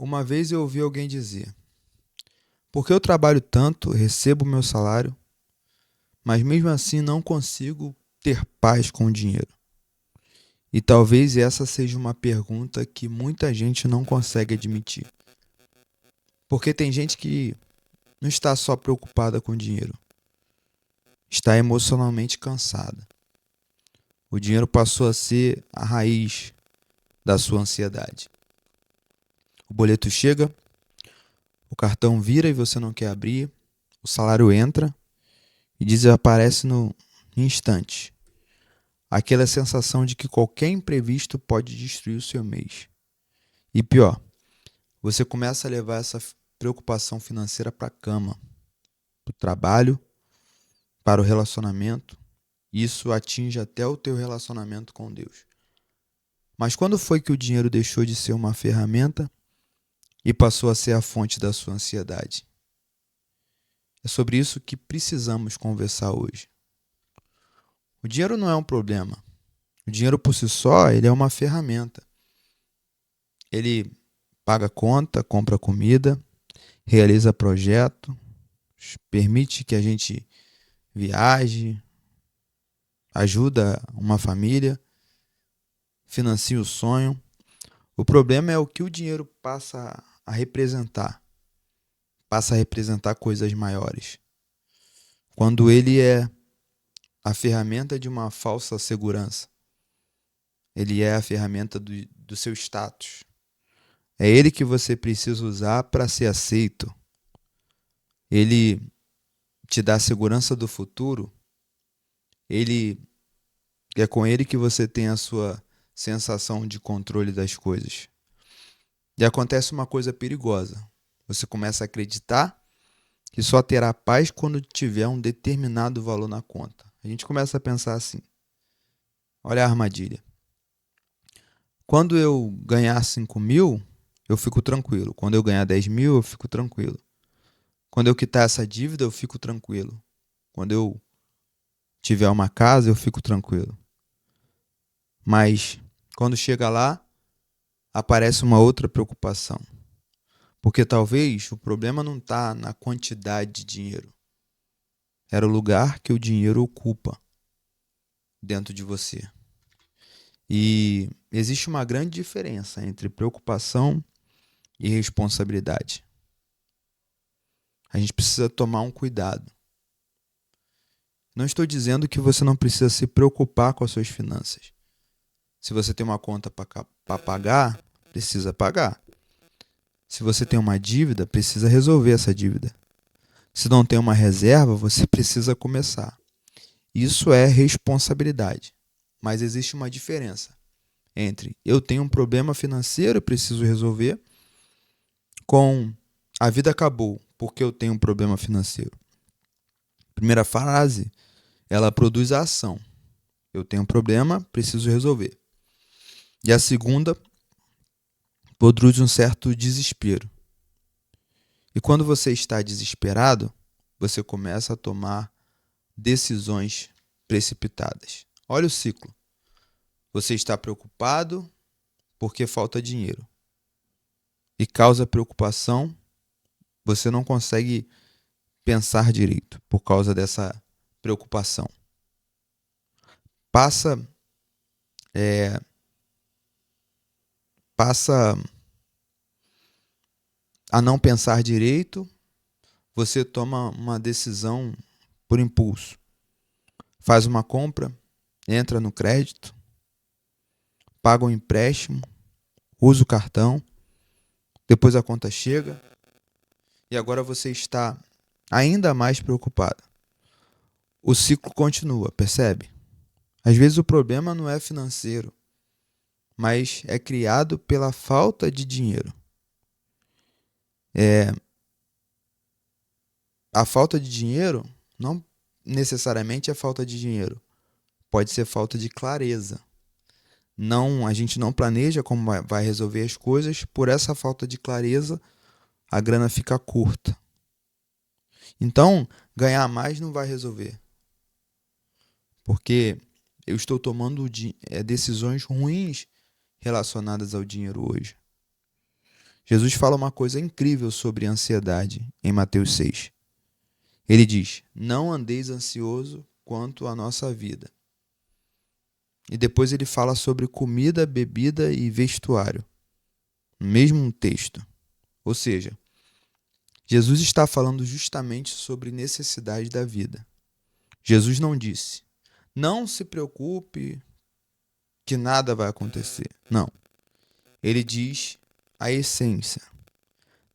Uma vez eu ouvi alguém dizer: porque eu trabalho tanto, recebo meu salário, mas mesmo assim não consigo ter paz com o dinheiro. E talvez essa seja uma pergunta que muita gente não consegue admitir. Porque tem gente que não está só preocupada com o dinheiro, está emocionalmente cansada. O dinheiro passou a ser a raiz da sua ansiedade. O boleto chega, o cartão vira e você não quer abrir, o salário entra e desaparece no instante. Aquela sensação de que qualquer imprevisto pode destruir o seu mês. E pior, você começa a levar essa preocupação financeira para a cama, para o trabalho, para o relacionamento. Isso atinge até o teu relacionamento com Deus. Mas quando foi que o dinheiro deixou de ser uma ferramenta e passou a ser a fonte da sua ansiedade? É sobre isso que precisamos conversar hoje. O dinheiro não é um problema. O dinheiro por si só, ele é uma ferramenta. Ele paga conta, compra comida, realiza projeto, permite que a gente viaje, ajuda uma família, financia o sonho. O problema é o que o dinheiro passa a representar. Passa a representar coisas maiores. Quando ele é a ferramenta de uma falsa segurança. Ele é a ferramenta do seu status. É ele que você precisa usar para ser aceito. Ele te dá a segurança do futuro. Ele é com ele que você tem a sua sensação de controle das coisas. E acontece uma coisa perigosa. Você começa a acreditar que só terá paz quando tiver um determinado valor na conta. A gente começa a pensar assim: olha a armadilha. Quando eu ganhar 5.000, eu fico tranquilo. Quando eu ganhar 10.000, eu fico tranquilo. Quando eu quitar essa dívida, eu fico tranquilo. Quando eu tiver uma casa, eu fico tranquilo. Mas quando chega lá, aparece uma outra preocupação. Porque talvez o problema não está na quantidade de dinheiro. Era o lugar que o dinheiro ocupa dentro de você. E existe uma grande diferença entre preocupação e responsabilidade. A gente precisa tomar um cuidado. Não estou dizendo que você não precisa se preocupar com as suas finanças. Se você tem uma conta para pagar, precisa pagar. Se você tem uma dívida, precisa resolver essa dívida. Se não tem uma reserva, você precisa começar. Isso é responsabilidade. Mas existe uma diferença entre eu tenho um problema financeiro e preciso resolver com a vida acabou porque eu tenho um problema financeiro. Primeira frase, ela produz a ação. Eu tenho um problema, preciso resolver. E a segunda produz um certo desespero. E quando você está desesperado, você começa a tomar decisões precipitadas. Olha o ciclo. Você está preocupado porque falta dinheiro. E causa preocupação, você não consegue pensar direito por causa dessa preocupação. Passa passa a não pensar direito, você toma uma decisão por impulso. Faz uma compra, entra no crédito, paga um empréstimo, usa o cartão, depois a conta chega e agora você está ainda mais preocupado. O ciclo continua, percebe? Às vezes o problema não é financeiro, mas é criado pela falta de dinheiro. A falta de dinheiro não necessariamente é falta de dinheiro. Pode ser falta de clareza. Não, a gente não planeja como vai resolver as coisas, por essa falta de clareza, a grana fica curta. Então, ganhar mais não vai resolver. Porque eu estou tomando decisões ruins relacionadas ao dinheiro hoje. Jesus fala uma coisa incrível sobre ansiedade em Mateus 6. Ele diz: não andeis ansioso quanto à nossa vida. E depois ele fala sobre comida, bebida e vestuário, no mesmo texto. Ou seja, Jesus está falando justamente sobre necessidade da vida. Jesus não disse: não se preocupe que nada vai acontecer. Não. Ele diz a essência.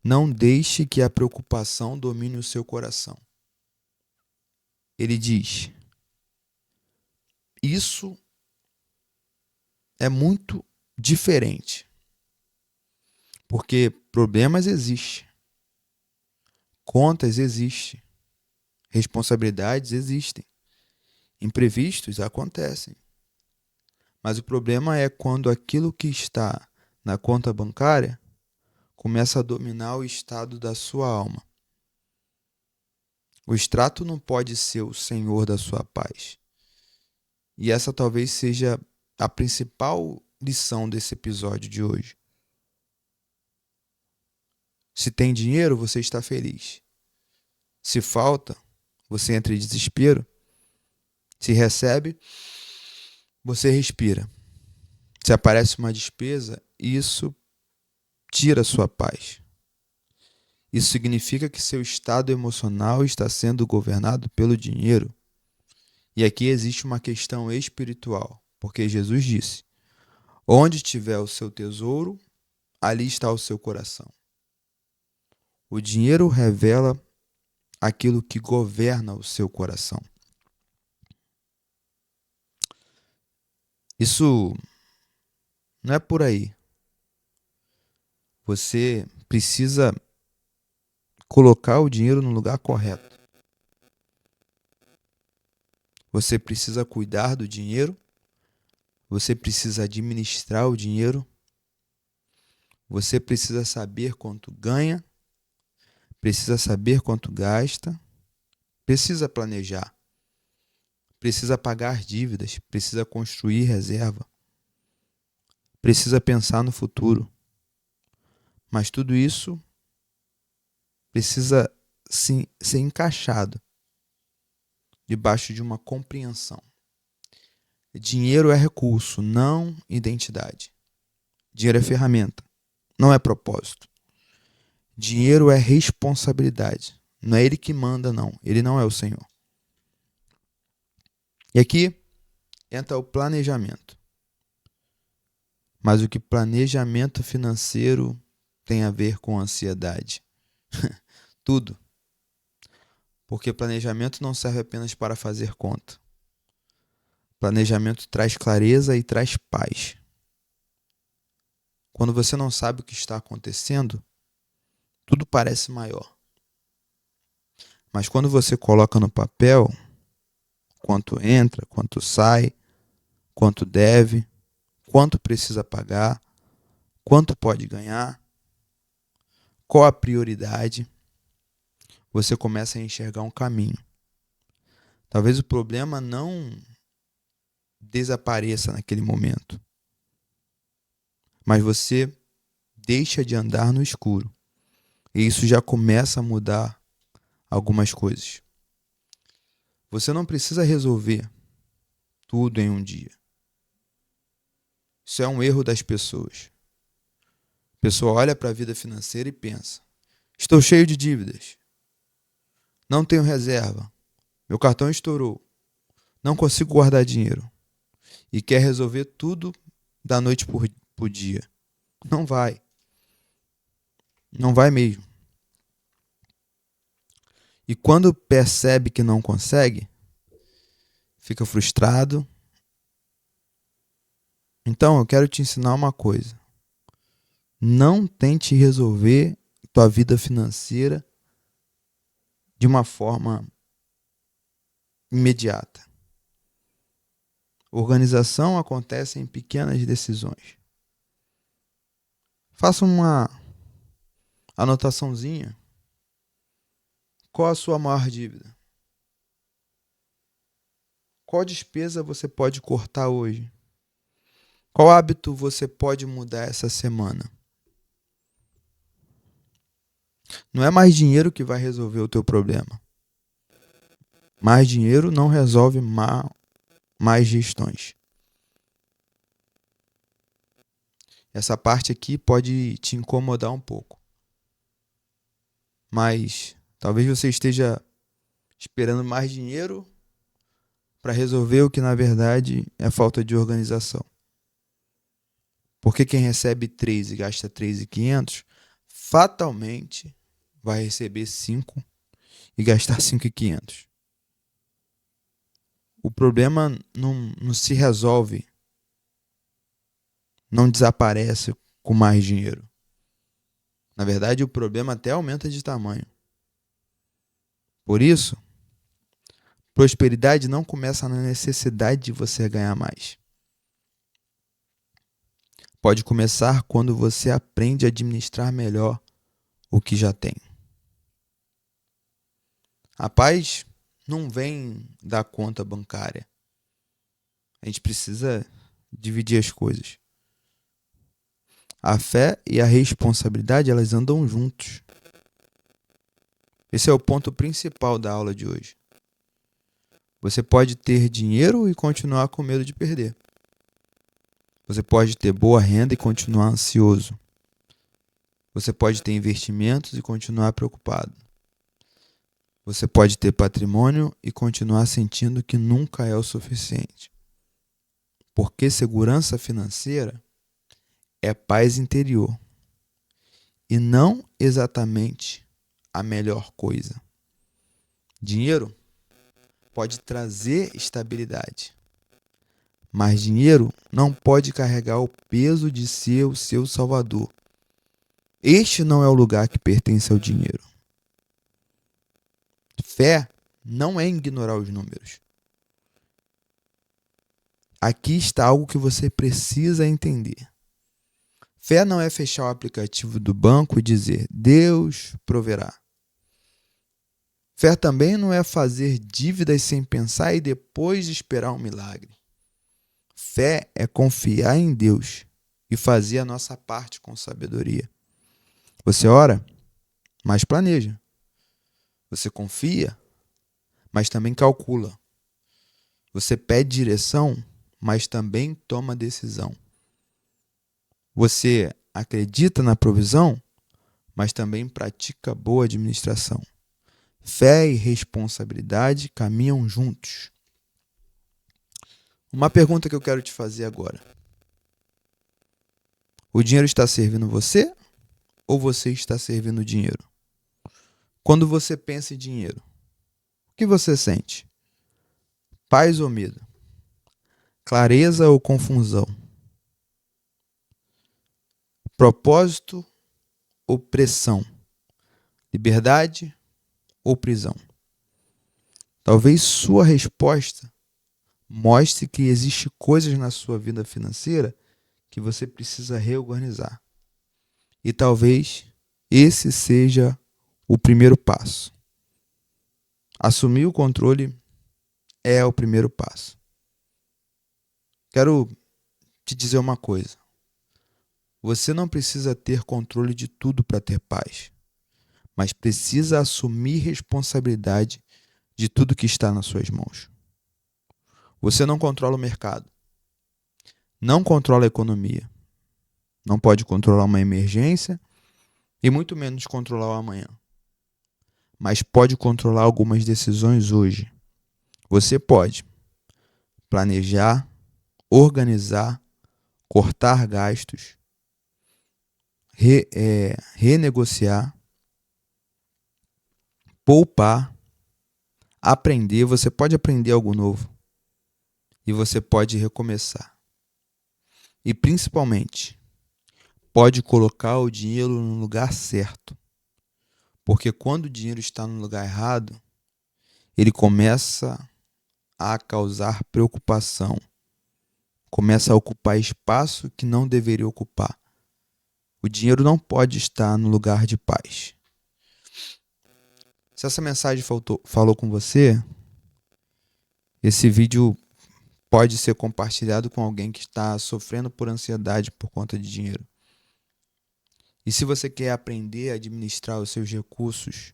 Não deixe que a preocupação domine o seu coração. Ele diz: isso é muito diferente. Porque problemas existem, contas existem, responsabilidades existem, imprevistos acontecem. Mas o problema é quando aquilo que está na conta bancária começa a dominar o estado da sua alma. O extrato não pode ser o senhor da sua paz. E essa talvez seja a principal lição desse episódio de hoje. Se tem dinheiro, você está feliz. Se falta, você entra em desespero. Se recebe, você respira. Se aparece uma despesa, isso tira a sua paz. Isso significa que seu estado emocional está sendo governado pelo dinheiro. E aqui existe uma questão espiritual, porque Jesus disse: onde tiver o seu tesouro, ali está o seu coração. O dinheiro revela aquilo que governa o seu coração. Isso não é por aí. Você precisa colocar o dinheiro no lugar correto. Você precisa cuidar do dinheiro. Você precisa administrar o dinheiro. Você precisa saber quanto ganha. Precisa saber quanto gasta. Precisa planejar. Precisa pagar dívidas. Precisa construir reserva. Precisa pensar no futuro. Mas tudo isso precisa sim ser encaixado debaixo de uma compreensão. Dinheiro é recurso, não identidade. Dinheiro é ferramenta, não é propósito. Dinheiro é responsabilidade. Não é ele que manda, não. Ele não é o Senhor. E aqui entra o planejamento. Mas o que planejamento financeiro tem a ver com ansiedade? Tudo. Porque planejamento não serve apenas para fazer conta. Planejamento traz clareza e traz paz. Quando você não sabe o que está acontecendo, tudo parece maior. Mas quando você coloca no papel quanto entra, quanto sai, quanto deve, quanto precisa pagar, quanto pode ganhar, qual a prioridade, você começa a enxergar um caminho. Talvez o problema não desapareça naquele momento, mas você deixa de andar no escuro. E isso já começa a mudar algumas coisas. Você não precisa resolver tudo em um dia. Isso é um erro das pessoas. A pessoa olha para a vida financeira e pensa: estou cheio de dívidas. Não tenho reserva. Meu cartão estourou. Não consigo guardar dinheiro. E quer resolver tudo da noite por dia. Não vai. Não vai mesmo. E quando percebe que não consegue, fica frustrado. Então, eu quero te ensinar uma coisa. Não tente resolver tua vida financeira de uma forma imediata. Organização acontece em pequenas decisões. Faça uma anotaçãozinha. Qual a sua maior dívida? Qual despesa você pode cortar hoje? Qual hábito você pode mudar essa semana? Não é mais dinheiro que vai resolver o teu problema. Mais dinheiro não resolve mais gestões. Essa parte aqui pode te incomodar um pouco. Mas talvez você esteja esperando mais dinheiro para resolver o que na verdade é falta de organização. Porque quem recebe 3 e gasta 3.500, fatalmente vai receber 5 e gastar 5.500. O problema não se resolve, não desaparece com mais dinheiro. Na verdade, o problema até aumenta de tamanho. Por isso, prosperidade não começa na necessidade de você ganhar mais. Pode começar quando você aprende a administrar melhor o que já tem. A paz não vem da conta bancária. A gente precisa dividir as coisas. A fé e a responsabilidade, elas andam juntos. Esse é o ponto principal da aula de hoje. Você pode ter dinheiro e continuar com medo de perder. Você pode ter boa renda e continuar ansioso. Você pode ter investimentos e continuar preocupado. Você pode ter patrimônio e continuar sentindo que nunca é o suficiente. Porque segurança financeira é paz interior e não exatamente a melhor coisa. Dinheiro pode trazer estabilidade, mas dinheiro não pode carregar o peso de ser o seu salvador. Este não é o lugar que pertence ao dinheiro. Fé não é ignorar os números. Aqui está algo que você precisa entender. Fé não é fechar o aplicativo do banco e dizer, Deus proverá. Fé também não é fazer dívidas sem pensar e depois esperar um milagre. Fé é confiar em Deus e fazer a nossa parte com sabedoria. Você ora, mas planeja. Você confia, mas também calcula. Você pede direção, mas também toma decisão. Você acredita na provisão, mas também pratica boa administração. Fé e responsabilidade caminham juntos. Uma pergunta que eu quero te fazer agora. O dinheiro está servindo você ou você está servindo o dinheiro? Quando você pensa em dinheiro, o que você sente? Paz ou medo? Clareza ou confusão? Propósito ou pressão? Liberdade ou prisão? Talvez sua resposta mostre que existem coisas na sua vida financeira que você precisa reorganizar. E talvez esse seja o primeiro passo. Assumir o controle é o primeiro passo. Quero te dizer uma coisa. Você não precisa ter controle de tudo para ter paz, mas precisa assumir responsabilidade de tudo que está nas suas mãos. Você não controla o mercado, não controla a economia, não pode controlar uma emergência e muito menos controlar o amanhã. Mas pode controlar algumas decisões hoje. Você pode planejar, organizar, cortar gastos, renegociar, poupar, aprender. Você pode aprender algo novo e você pode recomeçar. E principalmente, pode colocar o dinheiro no lugar certo. Porque quando o dinheiro está no lugar errado, ele começa a causar preocupação. Começa a ocupar espaço que não deveria ocupar. O dinheiro não pode estar no lugar de paz. Se essa mensagem falou com você, esse vídeo pode ser compartilhado com alguém que está sofrendo por ansiedade por conta de dinheiro. E se você quer aprender a administrar os seus recursos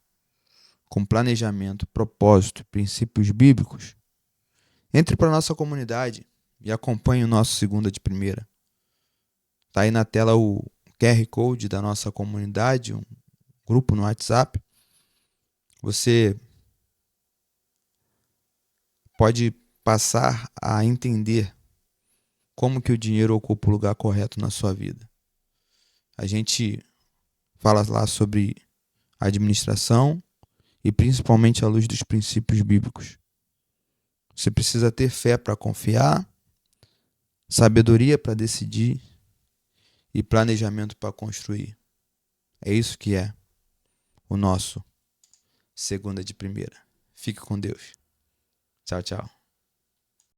com planejamento, propósito, princípios bíblicos, entre para a nossa comunidade e acompanhe o nosso Segunda de Primeira. Está aí na tela o QR Code da nossa comunidade, um grupo no WhatsApp. Você pode passar a entender como que o dinheiro ocupa o lugar correto na sua vida. A gente fala lá sobre administração e principalmente à luz dos princípios bíblicos. Você precisa ter fé para confiar, sabedoria para decidir e planejamento para construir. É isso que é o nosso Segunda de Primeira. Fique com Deus. Tchau, tchau.